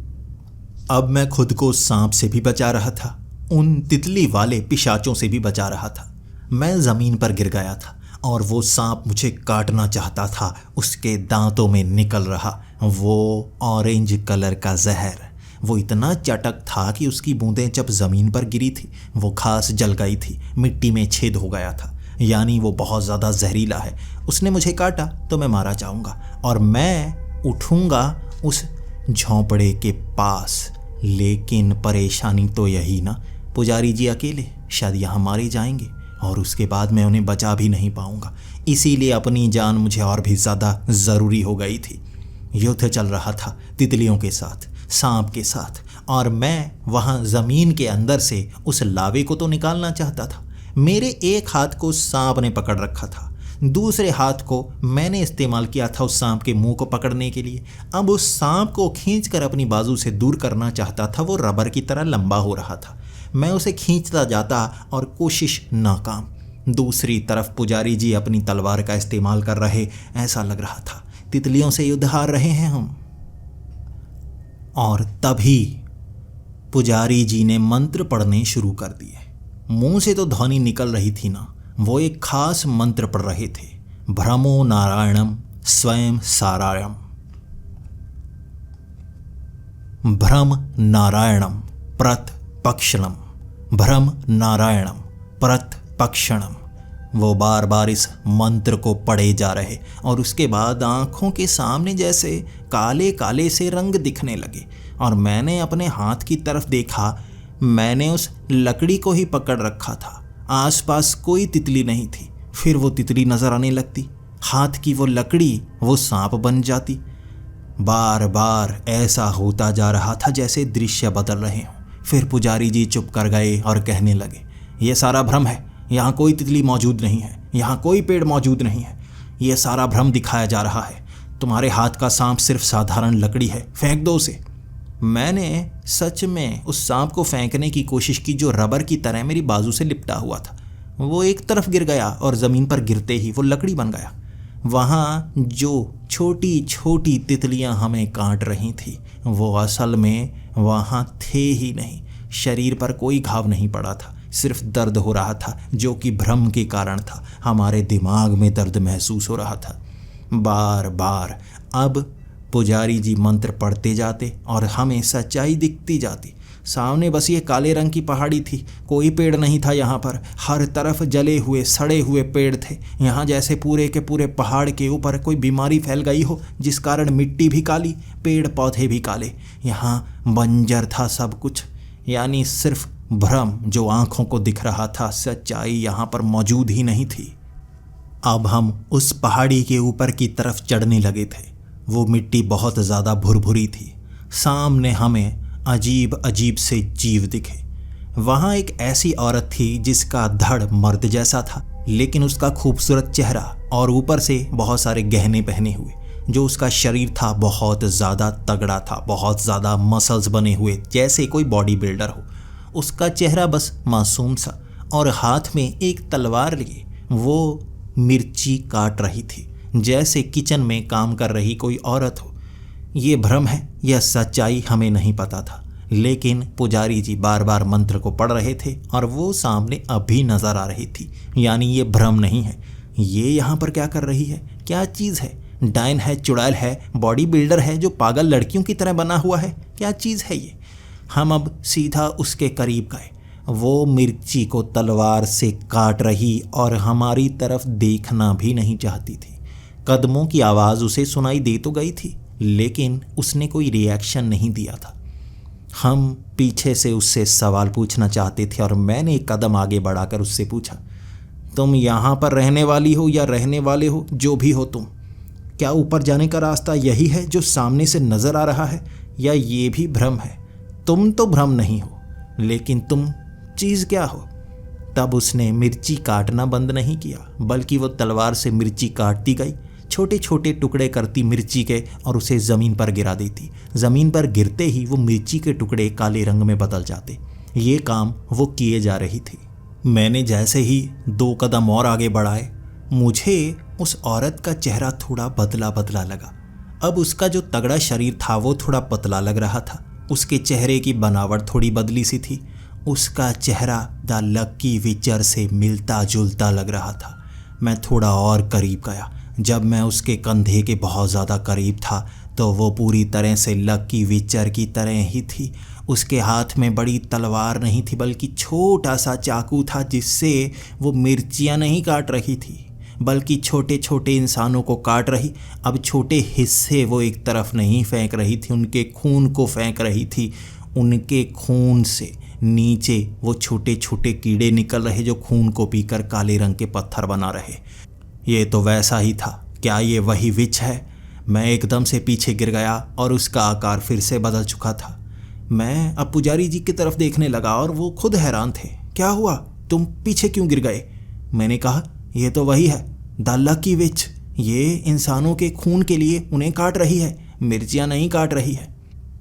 अब मैं खुद को सांप से भी बचा रहा था, उन तितली वाले पिशाचों से भी बचा रहा था। मैं ज़मीन पर गिर गया था और वो सांप मुझे काटना चाहता था। उसके दांतों में निकल रहा वो ऑरेंज कलर का जहर। वो इतना चटक था कि उसकी बूंदें जब ज़मीन पर गिरी थी वो घास जल गई थी, मिट्टी में छेद हो गया था। यानी वो बहुत ज़्यादा जहरीला है। उसने मुझे काटा तो मैं मारा जाऊंगा और मैं उठूंगा उस झोंपड़े के पास। लेकिन परेशानी तो यही ना, पुजारी जी अकेले शायद यहाँ मारे जाएंगे और उसके बाद मैं उन्हें बचा भी नहीं पाऊंगा। इसीलिए अपनी जान मुझे और भी ज़्यादा ज़रूरी हो गई थी। युद्ध चल रहा था तितलियों के साथ, सांप के साथ, और मैं वहाँ ज़मीन के अंदर से उस लावे को तो निकालना चाहता था। मेरे एक हाथ को सांप ने पकड़ रखा था, दूसरे हाथ को मैंने इस्तेमाल किया था उस सांप के मुंह को पकड़ने के लिए। अब उस सांप को खींचकर अपनी बाजू से दूर करना चाहता था। वो रबर की तरह लंबा हो रहा था। मैं उसे खींचता जाता और कोशिश नाकाम। दूसरी तरफ पुजारी जी अपनी तलवार का इस्तेमाल कर रहे। ऐसा लग रहा था तितलियों से युद्ध हार रहे हैं हम। और तभी पुजारी जी ने मंत्र पढ़ने शुरू कर दिए। मुंह से तो ध्वनि निकल रही थी ना, वो एक खास मंत्र पढ़ रहे थे। भ्रमो नारायणम स्वयं सारायणम। भ्रम नारायणम प्रत पक्षणम, भ्रम नारायणम प्रत पक्षणम। वो बार बार इस मंत्र को पढ़े जा रहे और उसके बाद आँखों के सामने जैसे काले काले से रंग दिखने लगे और मैंने अपने हाथ की तरफ देखा। मैंने उस लकड़ी को ही पकड़ रखा था, आसपास कोई तितली नहीं थी। फिर वो तितली नजर आने लगती, हाथ की वो लकड़ी वो सांप बन जाती। बार बार ऐसा होता जा रहा था जैसे दृश्य बदल रहे हों। फिर पुजारी जी चुप कर गए और कहने लगे, ये सारा भ्रम है, यहाँ कोई तितली मौजूद नहीं है, यहाँ कोई पेड़ मौजूद नहीं है, ये सारा भ्रम दिखाया जा रहा है। तुम्हारे हाथ का सांप सिर्फ साधारण लकड़ी है, फेंक दो उसे। मैंने सच में उस सांप को फेंकने की कोशिश की जो रबर की तरह मेरी बाजू से लिपटा हुआ था। वो एक तरफ गिर गया और ज़मीन पर गिरते ही वो लकड़ी बन गया। वहाँ जो छोटी छोटी तितलियाँ हमें काट रही थी वो असल में वहाँ थे ही नहीं। शरीर पर कोई घाव नहीं पड़ा था, सिर्फ दर्द हो रहा था जो कि भ्रम के कारण था। हमारे दिमाग में दर्द महसूस हो रहा था बार बार। अब पुजारी जी मंत्र पढ़ते जाते और हमें सच्चाई दिखती जाती। सामने बस ये काले रंग की पहाड़ी थी, कोई पेड़ नहीं था यहाँ पर। हर तरफ जले हुए सड़े हुए पेड़ थे। यहाँ जैसे पूरे के पूरे पहाड़ के ऊपर कोई बीमारी फैल गई हो जिस कारण मिट्टी भी काली, पेड़ पौधे भी काले। यहाँ बंजर था सब कुछ, यानी सिर्फ भ्रम जो आँखों को दिख रहा था, सच्चाई यहाँ पर मौजूद ही नहीं थी। अब हम उस पहाड़ी के ऊपर की तरफ चढ़ने लगे थे। वो मिट्टी बहुत ज़्यादा भुरभुरी थी। सामने हमें अजीब अजीब से जीव दिखे। वहाँ एक ऐसी औरत थी जिसका धड़ मर्द जैसा था, लेकिन उसका खूबसूरत चेहरा और ऊपर से बहुत सारे गहने पहने हुए। जो उसका शरीर था बहुत ज़्यादा तगड़ा था, बहुत ज़्यादा मसल्स बने हुए जैसे कोई बॉडी बिल्डर हो। उसका चेहरा बस मासूम सा, और हाथ में एक तलवार लिए वो मिर्ची काट रही थी जैसे किचन में काम कर रही कोई औरत हो। ये भ्रम है या सच्चाई हमें नहीं पता था, लेकिन पुजारी जी बार बार मंत्र को पढ़ रहे थे और वो सामने अभी नज़र आ रही थी। यानी ये भ्रम नहीं है। ये यहाँ पर क्या कर रही है? क्या चीज़ है? डायन है, चुड़ैल है, बॉडी बिल्डर है जो पागल लड़कियों की तरह बना हुआ है? क्या चीज़ है ये? हम अब सीधा उसके करीब गए। वो मिर्ची को तलवार से काट रही और हमारी तरफ देखना भी नहीं चाहती थी। कदमों की आवाज़ उसे सुनाई दे तो गई थी, लेकिन उसने कोई रिएक्शन नहीं दिया था। हम पीछे से उससे सवाल पूछना चाहते थे और मैंने एक कदम आगे बढ़ाकर उससे पूछा, तुम यहाँ पर रहने वाली हो या रहने वाले हो, जो भी हो तुम? क्या ऊपर जाने का रास्ता यही है जो सामने से नज़र आ रहा है, या ये भी भ्रम है? तुम तो भ्रम नहीं हो, लेकिन तुम चीज़ क्या हो? तब उसने मिर्ची काटना बंद नहीं किया, बल्कि वो तलवार से मिर्ची काटती गई, छोटे छोटे टुकड़े करती मिर्ची के और उसे ज़मीन पर गिरा देती। ज़मीन पर गिरते ही वो मिर्ची के टुकड़े काले रंग में बदल जाते। ये काम वो किए जा रही थी। मैंने जैसे ही 2 कदम और आगे बढ़ाए, मुझे उस औरत का चेहरा थोड़ा बदला बदला लगा। अब उसका जो तगड़ा शरीर था वो थोड़ा पतला लग रहा था। उसके चेहरे की बनावट थोड़ी बदली सी थी। उसका चेहरा द लकी विचर से मिलता जुलता लग रहा था। मैं थोड़ा और करीब गया। जब मैं उसके कंधे के बहुत ज़्यादा करीब था तो वो पूरी तरह से लकी विचर की तरह ही थी। उसके हाथ में बड़ी तलवार नहीं थी, बल्कि छोटा सा चाकू था जिससे वो मिर्चियाँ नहीं काट रही थी, बल्कि छोटे छोटे इंसानों को काट रही। अब छोटे हिस्से वो एक तरफ नहीं फेंक रही थी, उनके खून को फेंक रही थी। उनके खून से नीचे वो छोटे छोटे कीड़े निकल रहे जो खून को पीकर काले रंग के पत्थर बना रहे। ये तो वैसा ही था। क्या ये वही विच है? मैं एकदम से पीछे गिर गया और उसका आकार फिर से बदल चुका था। मैं अब पुजारी जी की तरफ देखने लगा और वो खुद हैरान थे। क्या हुआ? तुम पीछे क्यों गिर गए? मैंने कहा, ये तो वही है, द लकी विच। ये इंसानों के खून के लिए उन्हें काट रही है, मिर्चियाँ नहीं काट रही है।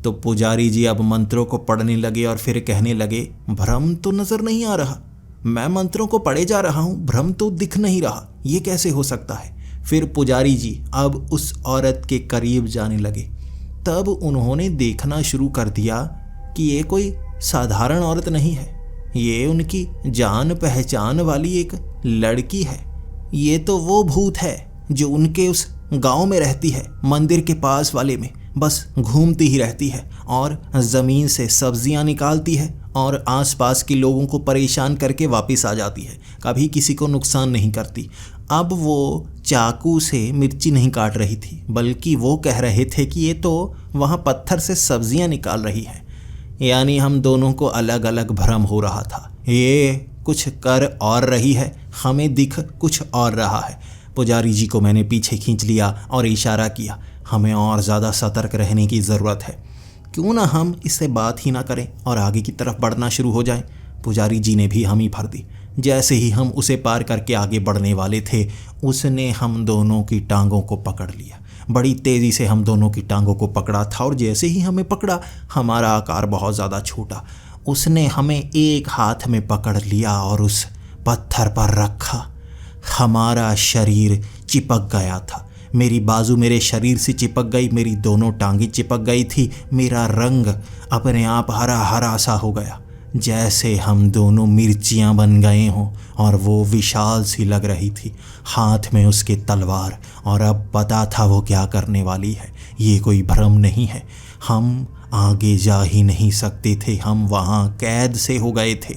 तो पुजारी जी अब मंत्रों को पढ़ने लगे और फिर कहने लगे, भ्रम तो नज़र नहीं आ रहा। मैं मंत्रों को पढ़े जा रहा हूँ, भ्रम तो दिख नहीं रहा। ये कैसे हो सकता है? फिर पुजारी जी अब उस औरत के करीब जाने लगे। तब उन्होंने देखना शुरू कर दिया कि ये कोई साधारण औरत नहीं है, ये उनकी जान पहचान वाली एक लड़की है। ये तो वो भूत है जो उनके उस गांव में रहती है, मंदिर के पास वाले में। बस घूमती ही रहती है और ज़मीन से सब्जियां निकालती है और आसपास के लोगों को परेशान करके वापस आ जाती है, कभी किसी को नुकसान नहीं करती। अब वो चाकू से मिर्ची नहीं काट रही थी, बल्कि वो कह रहे थे कि ये तो वहाँ पत्थर से सब्जियां निकाल रही है। यानी हम दोनों को अलग अलग भ्रम हो रहा था। ये कुछ कर और रही है, हमें दिख कुछ और रहा है। पुजारी जी को मैंने पीछे खींच लिया और इशारा किया, हमें और ज़्यादा सतर्क रहने की ज़रूरत है। क्यों ना हम इससे बात ही ना करें और आगे की तरफ बढ़ना शुरू हो जाएं। पुजारी जी ने भी हामी भर दी। जैसे ही हम उसे पार करके आगे बढ़ने वाले थे, उसने हम दोनों की टांगों को पकड़ लिया। बड़ी तेज़ी से हम दोनों की टांगों को पकड़ा था और जैसे ही हमें पकड़ा, हमारा आकार बहुत ज़्यादा छोटा। उसने हमें एक हाथ में पकड़ लिया और उस पत्थर पर रखा। हमारा शरीर चिपक गया था। मेरी बाजू मेरे शरीर से चिपक गई, मेरी दोनों टांगें चिपक गई थी। मेरा रंग अपने आप हरा हरा सा हो गया, जैसे हम दोनों मिर्चियाँ बन गए हों। और वो विशाल सी लग रही थी, हाथ में उसके तलवार। और अब पता था वो क्या करने वाली है। ये कोई भ्रम नहीं है। हम आगे जा ही नहीं सकते थे, हम वहाँ कैद से हो गए थे।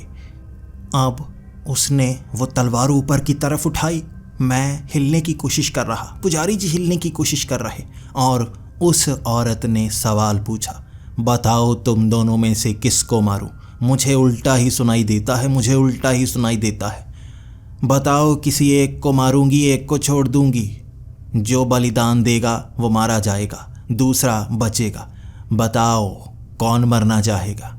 अब उसने वो तलवार ऊपर की तरफ उठाई। मैं हिलने की कोशिश कर रहा, पुजारी जी हिलने की कोशिश कर रहे, और उस औरत ने सवाल पूछा, बताओ तुम दोनों में से किसको मारूं? मुझे उल्टा ही सुनाई देता है, मुझे उल्टा ही सुनाई देता है। बताओ, किसी एक को मारूंगी, एक को छोड़ दूंगी। जो बलिदान देगा वो मारा जाएगा, दूसरा बचेगा। बताओ कौन मरना चाहेगा?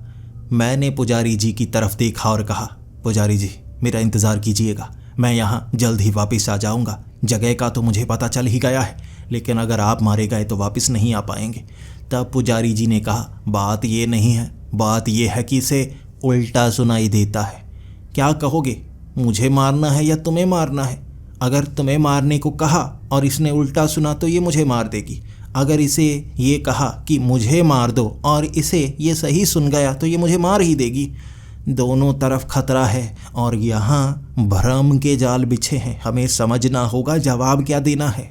मैंने पुजारी जी की तरफ देखा और कहा, पुजारी जी मेरा इंतज़ार कीजिएगा, मैं यहाँ जल्द ही वापस आ जाऊँगा। जगह का तो मुझे पता चल ही गया है, लेकिन अगर आप मारे गए तो वापस नहीं आ पाएंगे। तब पुजारी जी ने कहा, बात ये नहीं है, बात ये है कि इसे उल्टा सुनाई देता है। क्या कहोगे, मुझे मारना है या तुम्हें मारना है? अगर तुम्हें मारने को कहा और इसने उल्टा सुना तो ये मुझे मार देगी। अगर इसे ये कहा कि मुझे मार दो और इसे ये सही सुन गया तो ये मुझे मार ही देगी। दोनों तरफ खतरा है और यहाँ भ्रम के जाल बिछे हैं। हमें समझना होगा जवाब क्या देना है।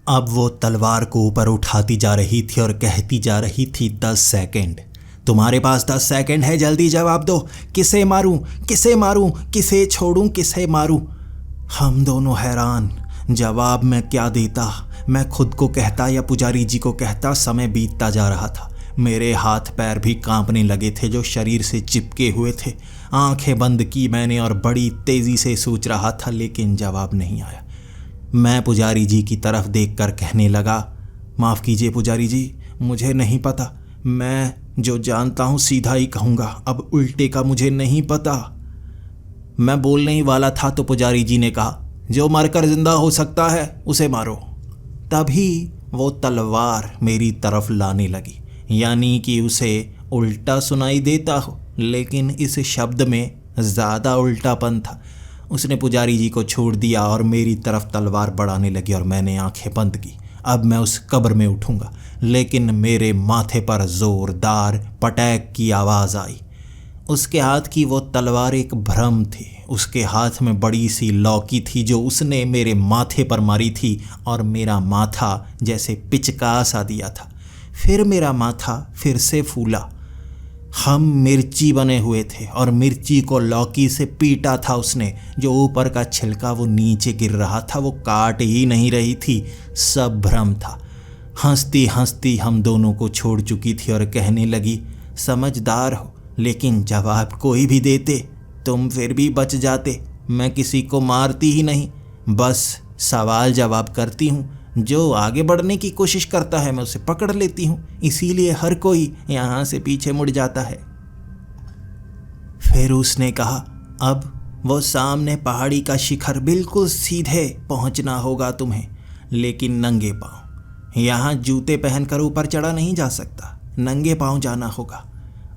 अब वो तलवार को ऊपर उठाती जा रही थी और कहती जा रही थी, 10 सेकंड, तुम्हारे पास 10 सेकंड है, जल्दी जवाब दो। किसे मारूं, किसे मारूं, किसे छोड़ूं, किसे मारूं? हम दोनों हैरान। जवाब मैं क्या देता? मैं खुद को कहता या पुजारी जी को कहता? समय बीतता जा रहा था। मेरे हाथ पैर भी कांपने लगे थे जो शरीर से चिपके हुए थे। आंखें बंद की मैंने और बड़ी तेज़ी से सोच रहा था, लेकिन जवाब नहीं आया। मैं पुजारी जी की तरफ देखकर कहने लगा, माफ़ कीजिए पुजारी जी, मुझे नहीं पता। मैं जो जानता हूँ सीधा ही कहूँगा, अब उल्टे का मुझे नहीं पता। मैं बोलने ही वाला था तो पुजारी जी ने कहा, जो मरकर जिंदा हो सकता है उसे मारो। तभी वो तलवार मेरी तरफ लाने लगी, यानी कि उसे उल्टा सुनाई देता हो, लेकिन इस शब्द में ज़्यादा उल्टापन था। उसने पुजारी जी को छोड़ दिया और मेरी तरफ तलवार बढ़ाने लगी और मैंने आंखें बंद की। अब मैं उस कब्र में उठूंगा, लेकिन मेरे माथे पर ज़ोरदार पटैक की आवाज़ आई। उसके हाथ की वो तलवार एक भ्रम थी। उसके हाथ में बड़ी सी लौकी थी जो उसने मेरे माथे पर मारी थी और मेरा माथा जैसे पिचका सा दिया था। फिर मेरा माथा फिर से फूला। हम मिर्ची बने हुए थे और मिर्ची को लौकी से पीटा था उसने। जो ऊपर का छिलका वो नीचे गिर रहा था, वो काट ही नहीं रही थी, सब भ्रम था। हंसती हंसती हम दोनों को छोड़ चुकी थी और कहने लगी, समझदार हो, लेकिन जवाब कोई भी देते तुम फिर भी बच जाते। मैं किसी को मारती ही नहीं, बस सवाल जवाब करती हूँ। जो आगे बढ़ने की कोशिश करता है मैं उसे पकड़ लेती हूँ, इसीलिए हर कोई यहाँ से पीछे मुड़ जाता है। फिर उसने कहा, अब वो सामने पहाड़ी का शिखर, बिल्कुल सीधे पहुँचना होगा तुम्हें, लेकिन नंगे पाँव। यहाँ जूते पहनकर ऊपर चढ़ा नहीं जा सकता, नंगे पाँव जाना होगा।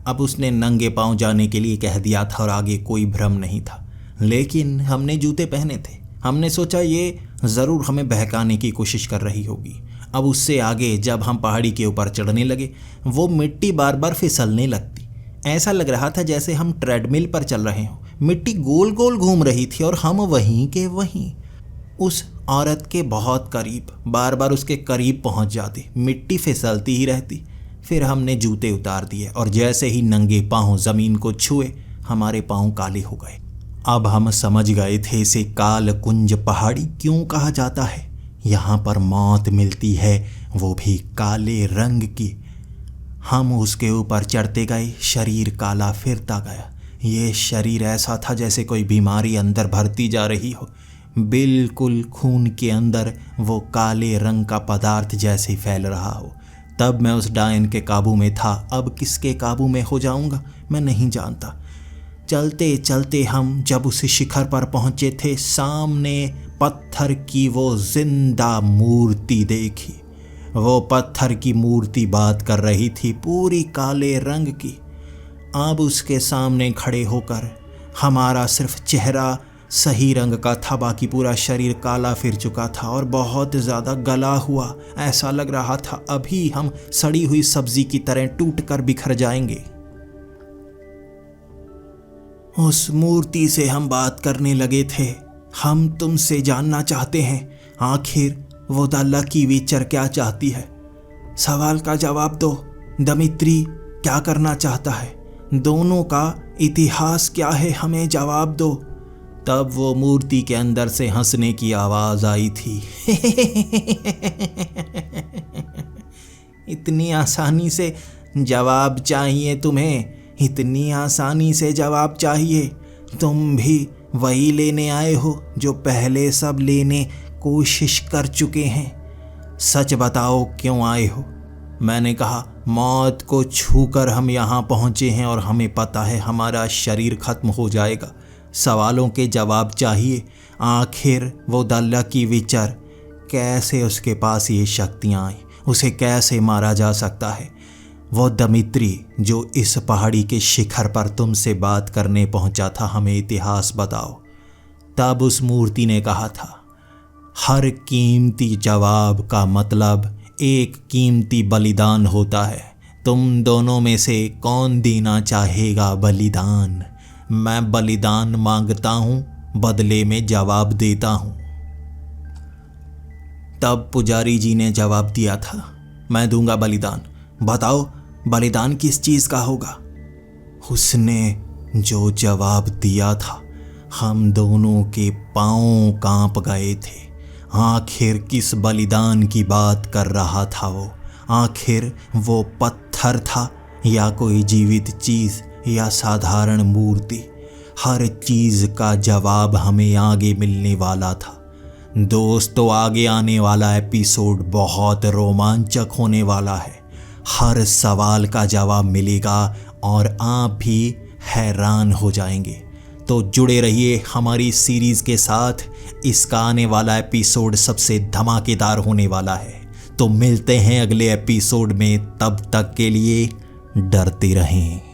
अब उसने नंगे पाँव जाने के लिए कह दिया था और आगे कोई भ्रम नहीं था, लेकिन हमने जूते पहने थे। हमने सोचा ये ज़रूर हमें बहकाने की कोशिश कर रही होगी। अब उससे आगे जब हम पहाड़ी के ऊपर चढ़ने लगे, वो मिट्टी बार बार फिसलने लगती। ऐसा लग रहा था जैसे हम ट्रेडमिल पर चल रहे हों। मिट्टी गोल गोल घूम रही थी और हम वहीं के वहीं, उस औरत के बहुत करीब, बार बार उसके करीब पहुंच जाते। मिट्टी फिसलती ही रहती। फिर हमने जूते उतार दिए और जैसे ही नंगे पाँव ज़मीन को छुए, हमारे पाँव काले हो गए। अब हम समझ गए थे इसे काल कुंज पहाड़ी क्यों कहा जाता है। यहाँ पर मौत मिलती है, वो भी काले रंग की। हम उसके ऊपर चढ़ते गए, शरीर काला फिरता गया। ये शरीर ऐसा था जैसे कोई बीमारी अंदर भरती जा रही हो। बिल्कुल खून के अंदर वो काले रंग का पदार्थ जैसे फैल रहा हो। तब मैं उस डायन के काबू में था, अब किसके काबू में हो जाऊंगा मैं नहीं जानता। चलते चलते हम जब उस शिखर पर पहुंचे थे, सामने पत्थर की वो जिंदा मूर्ति देखी। वो पत्थर की मूर्ति बात कर रही थी, पूरी काले रंग की। अब उसके सामने खड़े होकर हमारा सिर्फ चेहरा सही रंग का था, बाकी पूरा शरीर काला फिर चुका था और बहुत ज़्यादा गला हुआ। ऐसा लग रहा था अभी हम सड़ी हुई सब्जी की तरह टूट कर बिखर जाएंगे। उस मूर्ति से हम बात करने लगे थे। हम तुमसे जानना चाहते हैं, आखिर वो द लकी विचर क्या चाहती है? सवाल का जवाब दो। दमित्री क्या करना चाहता है? दोनों का इतिहास क्या है? हमें जवाब दो। तब वो मूर्ति के अंदर से हंसने की आवाज आई थी। इतनी आसानी से जवाब चाहिए तुम्हें? इतनी आसानी से जवाब चाहिए? तुम भी वही लेने आए हो जो पहले सब लेने कोशिश कर चुके हैं। सच बताओ क्यों आए हो? मैंने कहा, मौत को छूकर हम यहाँ पहुँचे हैं और हमें पता है हमारा शरीर खत्म हो जाएगा। सवालों के जवाब चाहिए। आखिर वो द लकी विचर, कैसे उसके पास ये शक्तियाँ आई? उसे कैसे मारा जा सकता है? वो दमित्री जो इस पहाड़ी के शिखर पर तुमसे बात करने पहुंचा था, हमें इतिहास बताओ। तब उस मूर्ति ने कहा था, हर कीमती जवाब का मतलब एक कीमती बलिदान होता है। तुम दोनों में से कौन देना चाहेगा बलिदान? मैं बलिदान मांगता हूं, बदले में जवाब देता हूं। तब पुजारी जी ने जवाब दिया था, मैं दूंगा बलिदान। बताओ बलिदान किस चीज का होगा? उसने जो जवाब दिया था, हम दोनों के पांव कांप गए थे। आखिर किस बलिदान की बात कर रहा था वो? आखिर वो पत्थर था या कोई जीवित चीज या साधारण मूर्ति? हर चीज का जवाब हमें आगे मिलने वाला था। दोस्तों, आगे आने वाला एपिसोड बहुत रोमांचक होने वाला है। हर सवाल का जवाब मिलेगा और आप भी हैरान हो जाएंगे। तो जुड़े रहिए हमारी सीरीज के साथ। इसका आने वाला एपिसोड सबसे धमाकेदार होने वाला है। तो मिलते हैं अगले एपिसोड में, तब तक के लिए डरते रहें।